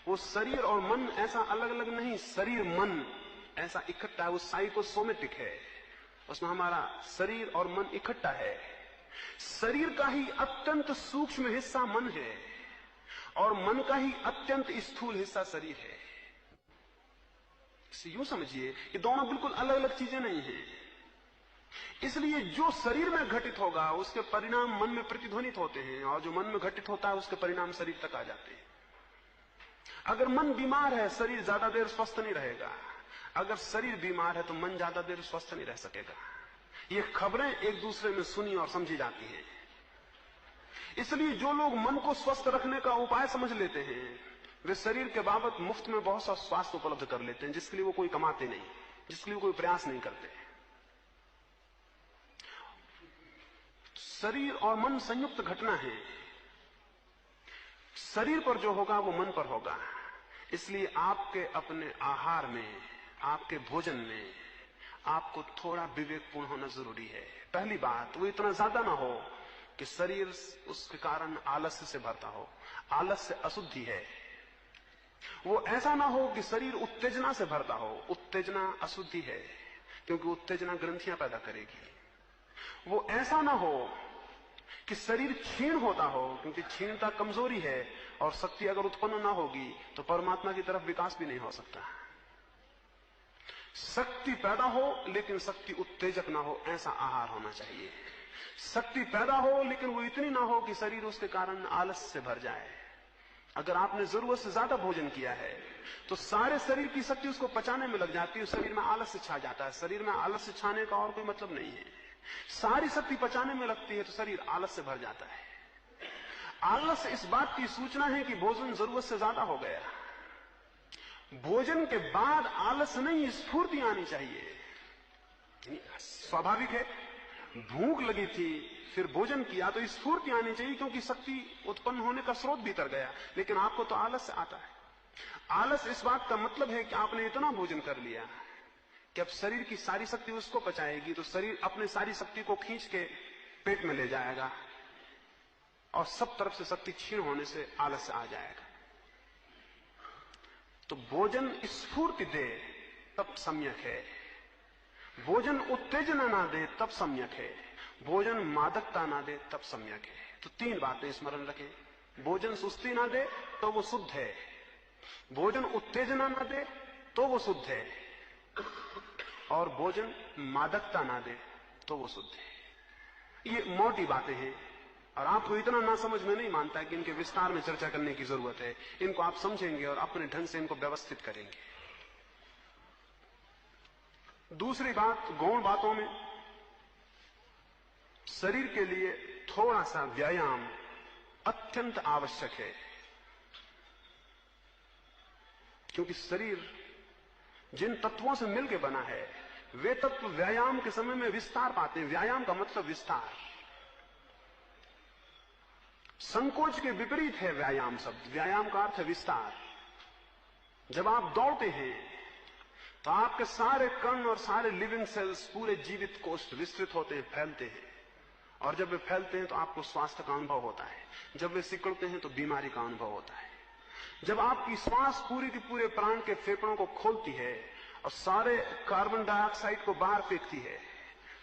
वो शरीर और मन ऐसा अलग अलग नहीं, शरीर मन ऐसा इकट्ठा है, वो साइकोसोमेटिक है, उसमें हमारा शरीर और मन इकट्ठा है। शरीर का ही अत्यंत सूक्ष्म हिस्सा मन है और मन का ही अत्यंत स्थूल हिस्सा शरीर है। इसे यूं समझिए कि दोनों बिल्कुल अलग अलग चीजें नहीं हैं। इसलिए जो शरीर में घटित होगा उसके परिणाम मन में प्रतिध्वनित होते हैं, और जो मन में घटित होता है उसके परिणाम शरीर तक आ जाते हैं। अगर मन बीमार है शरीर ज्यादा देर स्वस्थ नहीं रहेगा, अगर शरीर बीमार है तो मन ज्यादा देर स्वस्थ नहीं रह सकेगा। ये खबरें एक दूसरे में सुनी और समझी जाती हैं। इसलिए जो लोग मन को स्वस्थ रखने का उपाय समझ लेते हैं वे शरीर के बाबत मुफ्त में बहुत सा स्वास्थ्य उपलब्ध कर लेते हैं, जिसके लिए वो कोई कमाते नहीं, जिसके लिए कोई प्रयास नहीं करते। शरीर और मन संयुक्त घटना है। शरीर पर जो होगा वो मन पर होगा। इसलिए आपके अपने आहार में, आपके भोजन में आपको थोड़ा विवेकपूर्ण होना जरूरी है। पहली बात, वो इतना ज्यादा ना हो कि शरीर उसके कारण आलस्य से भरता हो। आलस्य अशुद्धि है। वो ऐसा ना हो कि शरीर उत्तेजना से भरता हो। उत्तेजना अशुद्धि है, क्योंकि उत्तेजना ग्रंथियां पैदा करेगी। वो ऐसा ना हो कि शरीर क्षीण होता हो, क्योंकि क्षीणता कमजोरी है, और शक्ति अगर उत्पन्न ना होगी तो परमात्मा की तरफ विकास भी नहीं हो सकता। शक्ति पैदा हो लेकिन शक्ति उत्तेजक ना हो, ऐसा आहार होना चाहिए। शक्ति पैदा हो लेकिन वो इतनी ना हो कि शरीर उसके कारण आलस्य से भर जाए। अगर आपने जरूरत से ज्यादा भोजन किया है तो सारे शरीर की शक्ति उसको पचाने में लग जाती है, शरीर में आलस्य छा जाता है। शरीर में आलस्य छाने का और कोई मतलब नहीं है। सारी शक्ति पचाने में लगती है तो शरीर आलस्य से भर जाता है। आलस्य इस बात की सूचना है कि भोजन जरूरत से ज्यादा हो गया। भोजन के बाद आलस्य नहीं, स्फूर्ति आनी चाहिए। स्वाभाविक है, भूख लगी थी फिर भोजन किया तो स्फूर्ति आनी चाहिए, क्योंकि शक्ति उत्पन्न होने का स्रोत भीतर गया। लेकिन आपको तो आलस्य आता है। आलस्य इस बात का मतलब है कि आपने इतना भोजन कर लिया कि अब शरीर की सारी शक्ति उसको पचाएगी, तो शरीर अपने सारी शक्ति को खींच के पेट में ले जाएगा और सब तरफ से शक्ति क्षीण होने से आलस्य आ जाएगा। तो भोजन स्फूर्ति दे तब सम्यक है, भोजन उत्तेजना ना दे तब सम्यक है, भोजन मादकता ना दे तब सम्यक है। तो तीन बातें स्मरण रखें। भोजन सुस्ती ना दे तो वो शुद्ध है, भोजन उत्तेजना ना दे तो वो शुद्ध है, और भोजन मादकता ना दे तो वो शुद्ध है। ये मोटी बातें हैं और आपको इतना ना समझ में नहीं मानता है कि इनके विस्तार में चर्चा करने की जरूरत है। इनको आप समझेंगे और अपने ढंग से इनको व्यवस्थित करेंगे। दूसरी बात, गौण बातों में शरीर के लिए थोड़ा सा व्यायाम अत्यंत आवश्यक है, क्योंकि शरीर जिन तत्वों से मिलकर बना है वे तत्व व्यायाम के समय में विस्तार पाते हैं। व्यायाम का मतलब विस्तार, संकोच के विपरीत है व्यायाम शब्द। व्यायाम का अर्थ है विस्तार। जब आप दौड़ते हैं तो आपके सारे कण और सारे लिविंग सेल्स, पूरे जीवित कोष्ठ विस्तृत होते हैं, फैलते हैं, और जब वे फैलते हैं तो आपको स्वास्थ्य का अनुभव होता है। जब वे सिकुड़ते हैं तो बीमारी का अनुभव होता है। जब आपकी श्वास पूरी की पूरे प्राण के फेफड़ों को खोलती है और सारे कार्बन डाइऑक्साइड को बाहर फेंकती है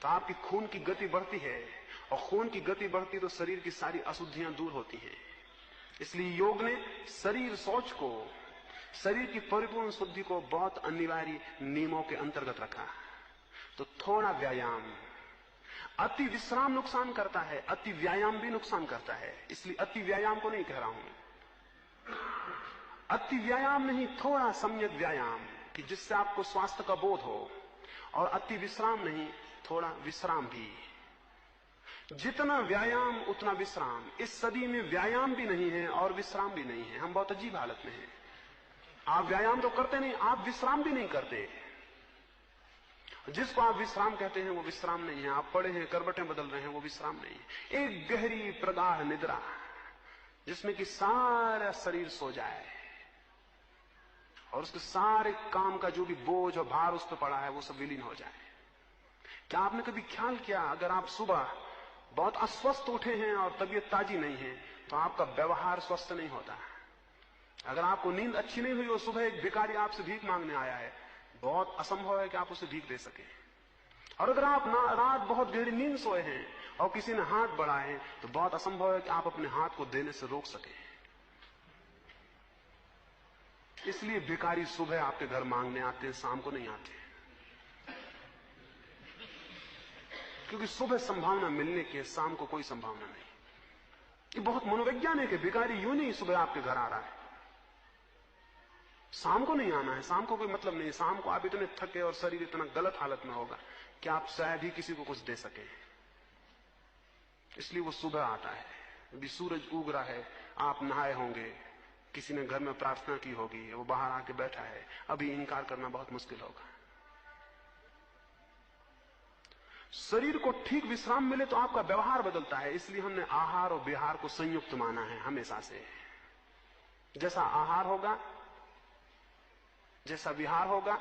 तो आपकी खून की गति बढ़ती है, और खून की गति बढ़ती तो शरीर की सारी अशुद्धियां दूर होती हैं। इसलिए योग ने शरीर सोच को, शरीर की परिपूर्ण शुद्धि को बहुत अनिवार्य नियमों के अंतर्गत रखा। तो थोड़ा व्यायाम, अति विश्राम नुकसान करता है, अति व्यायाम भी नुकसान करता है। इसलिए अति व्यायाम को नहीं कह रहा हूं, अति व्यायाम नहीं, थोड़ा सम्यक व्यायाम कि जिससे आपको स्वास्थ्य का बोध हो, और अति विश्राम नहीं, थोड़ा विश्राम भी। जितना व्यायाम उतना विश्राम। इस सदी में व्यायाम भी नहीं है और विश्राम भी नहीं है। हम बहुत अजीब हालत में हैं। आप व्यायाम तो करते नहीं, आप विश्राम भी नहीं करते। जिसको आप विश्राम कहते हैं वो विश्राम नहीं है। आप पड़े हैं, करवटें बदल रहे हैं, वो विश्राम नहीं है। एक गहरी प्रगाढ़ निद्रा जिसमें कि सारा शरीर सो जाए और उसके सारे काम का जो भी बोझ और भार उस पर पड़ा है वो सब विलीन हो जाए। क्या आपने कभी ख्याल किया, अगर आप सुबह बहुत अस्वस्थ उठे हैं और तबीयत ताजी नहीं है तो आपका व्यवहार स्वस्थ नहीं होता। अगर आपको नींद अच्छी नहीं हुई और सुबह एक भिखारी आपसे भीख मांगने आया है, बहुत असंभव है कि आप उसे भीख दे सके। और अगर आप रात बहुत गहरी नींद सोए हैं और किसी ने हाथ बढ़ाए तो बहुत असंभव है कि आप अपने हाथ को देने से रोक सके। इसलिए भिखारी सुबह आपके घर मांगने आते हैं, शाम को नहीं आते, क्योंकि सुबह संभावना मिलने की है, शाम को कोई संभावना नहीं। ये बहुत मनोवैज्ञानिक है। भिखारी यूं नहीं सुबह आपके घर आ रहा है, शाम को नहीं आना है, शाम को कोई मतलब नहीं। शाम को आप इतने थके और शरीर इतना गलत हालत में होगा कि आप शायद ही किसी को कुछ दे सके, इसलिए वो सुबह आता है। अभी सूरज उग रहा है, आप नहाए होंगे, किसी ने घर में प्रार्थना की होगी, वो बाहर आके बैठा है, अभी इनकार करना बहुत मुश्किल होगा। शरीर को ठीक विश्राम मिले तो आपका व्यवहार बदलता है। इसलिए हमने आहार और विहार को संयुक्त माना है हमेशा से। जैसा आहार होगा, जैसा विहार होगा,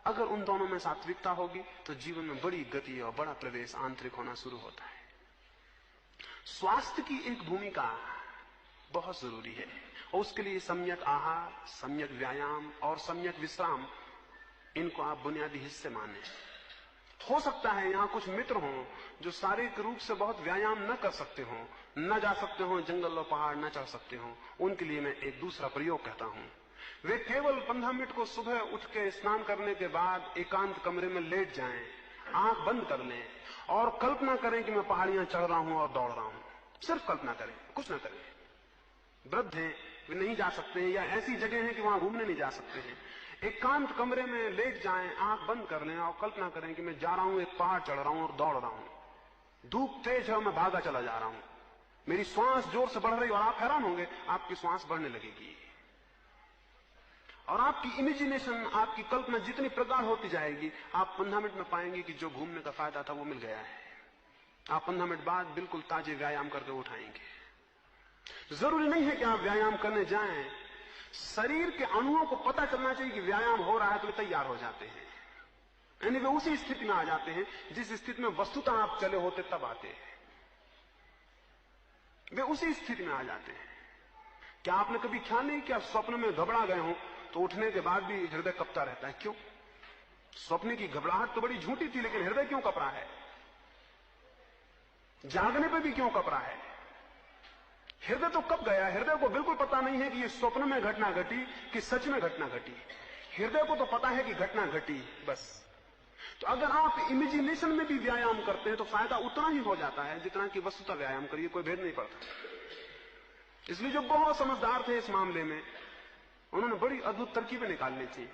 अगर उन दोनों में सात्विकता होगी तो जीवन में बड़ी गति और बड़ा प्रवेश आंतरिक होना शुरू होता है। स्वास्थ्य की एक भूमिका बहुत जरूरी है और उसके लिए सम्यक आहार, सम्यक व्यायाम और सम्यक विश्राम, इनको आप बुनियादी हिस्से माने। हो सकता है यहां कुछ मित्र हों जो शारीरिक रूप से बहुत व्यायाम न कर सकते हों, न जा सकते हों, जंगल और पहाड़ न चढ़ सकते हों। उनके लिए मैं एक दूसरा प्रयोग कहता हूं। वे केवल 15 मिनट को सुबह उठ के स्नान करने के बाद एकांत कमरे में लेट जाएं, आंख बंद कर लें और कल्पना करें कि मैं पहाड़ियां चढ़ रहा हूं और दौड़ रहा हूं। सिर्फ कल्पना करें, कुछ ना करें। वृद्ध हैं, वे नहीं जा सकते हैं, या ऐसी जगह है कि वहां घूमने नहीं जा सकते हैं। एकांत कमरे में लेट जाएं, आंख बंद कर लें और कल्पना करें कि मैं जा रहा हूं, एक पहाड़ चढ़ रहा हूं और दौड़ रहा हूं। धूप तेज है और मैं भागा चला जा रहा हूं, मेरी श्वास जोर से बढ़ रही और आप हैरान होंगे, आपकी श्वास बढ़ने लगेगी और आपकी इमेजिनेशन, आपकी कल्पना जितनी प्रगाढ़ होती जाएगी, आप 15 मिनट में पाएंगे कि जो घूमने का फायदा था वो मिल गया है। आप 15 मिनट बाद बिल्कुल ताजे व्यायाम करके उठाएंगे। जरूरी नहीं है कि आप व्यायाम करने जाएं, शरीर के अणुओं को पता चलना चाहिए कि व्यायाम हो रहा है तो वे तैयार हो जाते हैं। यानी वे उसी स्थिति में आ जाते हैं जिस स्थिति में वस्तुतः आप चले होते तब आते हैं। वे उसी स्थिति में आ जाते हैं। क्या आपने कभी ख्याल नहीं किया स्वप्न में घबरा गए हो तो उठने के बाद भी हृदय कपता रहता है? क्यों? स्वप्न की घबराहट तो बड़ी झूठी थी, लेकिन हृदय क्यों कप रहा है? जागने पे भी क्यों कप रहा है? हृदय तो कब गया। हृदय को बिल्कुल पता नहीं है कि ये स्वप्न में घटना घटी कि सच में घटना घटी। हृदय को तो पता है कि घटना घटी, बस। तो अगर आप इमेजिनेशन में भी व्यायाम करते हैं तो फायदा उतना ही हो जाता है जितना कि वस्तुतः व्यायाम करिए, कोई भेद नहीं पड़ता। इसलिए जो बहुत समझदार थे इस मामले में, उन्होंने बड़ी अद्भुत तरकीबें निकालनी थी।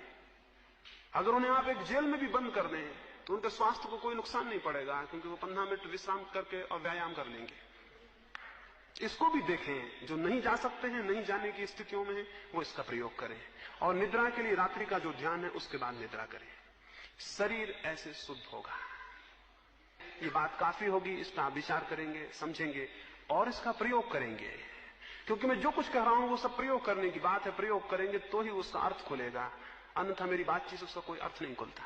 अगर उन्हें आप एक जेल में भी बंद कर दें तो उनके स्वास्थ्य को कोई नुकसान नहीं पड़ेगा, क्योंकि वो 15 मिनट विश्राम करके और व्यायाम कर लेंगे। इसको भी देखें। जो नहीं जा सकते हैं, नहीं जाने की स्थितियों में है, वो इसका प्रयोग करें। और निद्रा के लिए रात्रि का जो ध्यान है उसके बाद निद्रा करें। शरीर ऐसे शुद्ध होगा। ये बात काफी होगी, इस पर आप विचार करेंगे, समझेंगे और इसका प्रयोग करेंगे। क्योंकि मैं जो कुछ कह रहा हूं वो सब प्रयोग करने की बात है। प्रयोग करेंगे तो ही उसका अर्थ खुलेगा, अन्यथा मेरी बातचीत उसका कोई अर्थ नहीं खुलता।